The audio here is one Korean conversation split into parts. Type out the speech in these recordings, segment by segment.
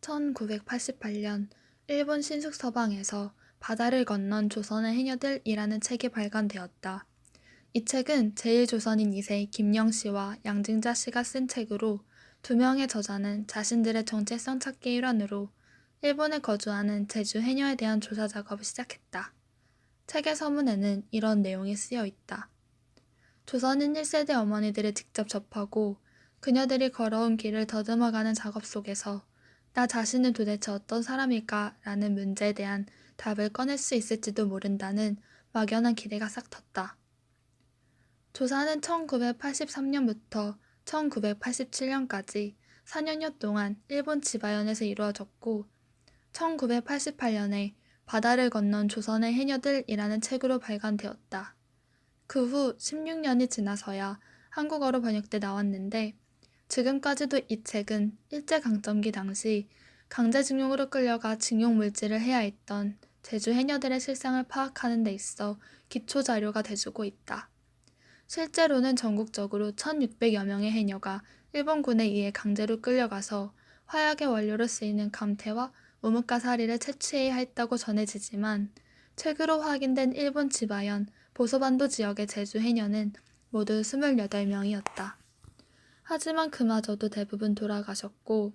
1988년 일본 신숙 서방에서 바다를 건넌 조선의 해녀들이라는 책이 발간되었다. 이 책은 제1조선인 2세 김영씨와 양증자 씨가 쓴 책으로 두 명의 저자는 자신들의 정체성 찾기 일환으로 일본에 거주하는 제주 해녀에 대한 조사 작업을 시작했다. 책의 서문에는 이런 내용이 쓰여 있다. 조선인 1세대 어머니들을 직접 접하고 그녀들이 걸어온 길을 더듬어가는 작업 속에서 나 자신은 도대체 어떤 사람일까? 라는 문제에 대한 답을 꺼낼 수 있을지도 모른다는 막연한 기대가 싹 텄다. 조사는 1983년부터 1987년까지 4년여 동안 일본 지바현에서 이루어졌고 1988년에 바다를 건넌 조선의 해녀들이라는 책으로 발간되었다. 그 후 16년이 지나서야 한국어로 번역돼 나왔는데 지금까지도 이 책은 일제강점기 당시 강제징용으로 끌려가 징용물질을 해야 했던 제주 해녀들의 실상을 파악하는 데 있어 기초자료가 돼주고 있다. 실제로는 전국적으로 1600여 명의 해녀가 일본군에 의해 강제로 끌려가서 화약의 원료로 쓰이는 감태와 우뭇가사리를 채취해야 했다고 전해지지만 책으로 확인된 일본 지바현, 보소반도 지역의 제주 해녀는 모두 28명이었다. 하지만 그마저도 대부분 돌아가셨고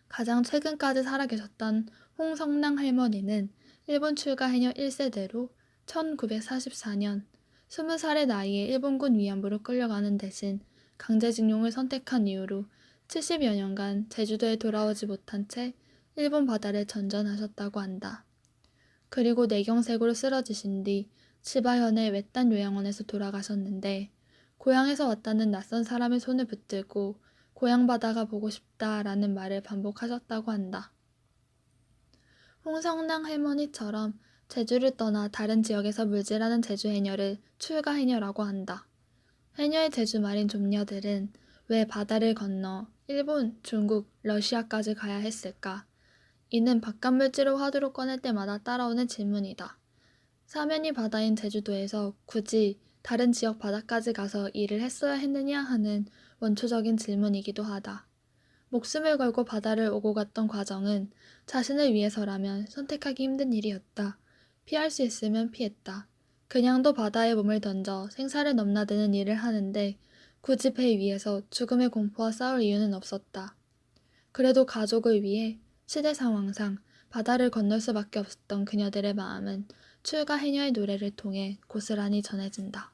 가장 최근까지 살아계셨던 홍성랑 할머니는 일본 출가 해녀 1세대로 1944년 20살의 나이에 일본군 위안부로 끌려가는 대신 강제징용을 선택한 이유로 70여 년간 제주도에 돌아오지 못한 채 일본 바다를 전전하셨다고 한다. 그리고 뇌경색으로 쓰러지신 뒤 지바현의 외딴 요양원에서 돌아가셨는데 고향에서 왔다는 낯선 사람의 손을 붙들고 고향 바다가 보고 싶다라는 말을 반복하셨다고 한다. 홍성랑 할머니처럼 제주를 떠나 다른 지역에서 물질하는 제주 해녀를 출가 해녀라고 한다. 해녀의 제주 마린 좀녀들은 왜 바다를 건너 일본, 중국, 러시아까지 가야 했을까? 이는 바깥물질을 화두로 꺼낼 때마다 따라오는 질문이다. 사면이 바다인 제주도에서 굳이 다른 지역 바다까지 가서 일을 했어야 했느냐 하는 원초적인 질문이기도 하다. 목숨을 걸고 바다를 오고 갔던 과정은 자신을 위해서라면 선택하기 힘든 일이었다. 피할 수 있으면 피했다. 그냥도 바다에 몸을 던져 생사를 넘나드는 일을 하는데 굳이 배 위에서 죽음의 공포와 싸울 이유는 없었다. 그래도 가족을 위해 시대 상황상 바다를 건널 수밖에 없었던 그녀들의 마음은 출가 해녀의 노래를 통해 고스란히 전해진다.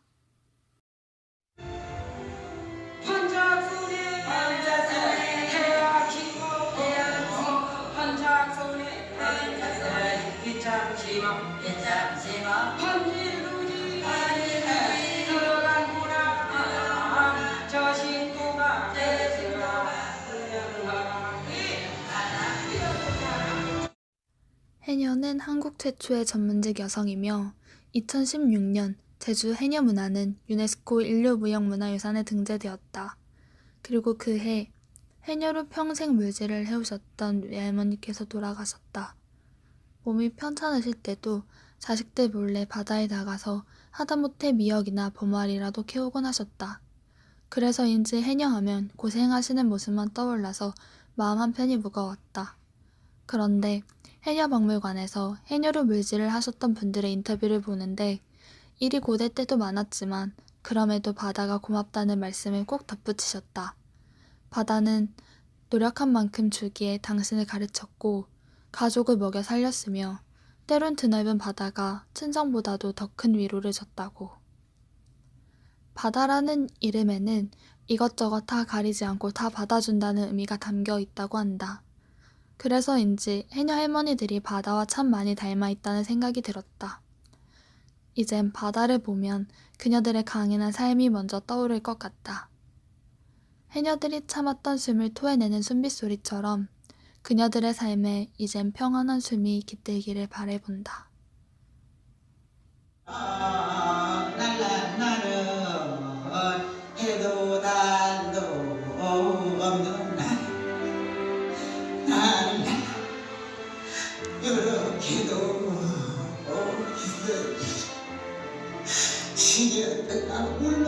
해녀는 한국 최초의 전문직 여성이며 2016년 제주 해녀문화는 유네스코 인류무형문화유산에 등재되었다. 그리고 그해 해녀로 평생 물질을 해오셨던 외할머니께서 돌아가셨다. 몸이 편찮으실 때도 자식들 몰래 바다에 나가서 하다못해 미역이나 보말이라도 캐오곤 하셨다. 그래서인지 해녀하면 고생하시는 모습만 떠올라서 마음 한편이 무거웠다. 그런데 해녀박물관에서 해녀로 물질을 하셨던 분들의 인터뷰를 보는데 일이 고될 때도 많았지만 그럼에도 바다가 고맙다는 말씀을 꼭 덧붙이셨다. 바다는 노력한 만큼 주기에 당신을 가르쳤고 가족을 먹여 살렸으며 때론 드넓은 바다가 친정보다도 더 큰 위로를 줬다고. 바다라는 이름에는 이것저것 다 가리지 않고 다 받아준다는 의미가 담겨 있다고 한다. 그래서인지 해녀 할머니들이 바다와 참 많이 닮아 있다는 생각이 들었다. 이젠 바다를 보면 그녀들의 강인한 삶이 먼저 떠오를 것 같다. 해녀들이 참았던 숨을 토해내는 숨빗소리처럼 그녀들의 삶에 이젠 평안한 숨이 깃들기를 바라본다. 나는 해도 달도 없는 날 나는 이렇게도 힘들지 지겹다 울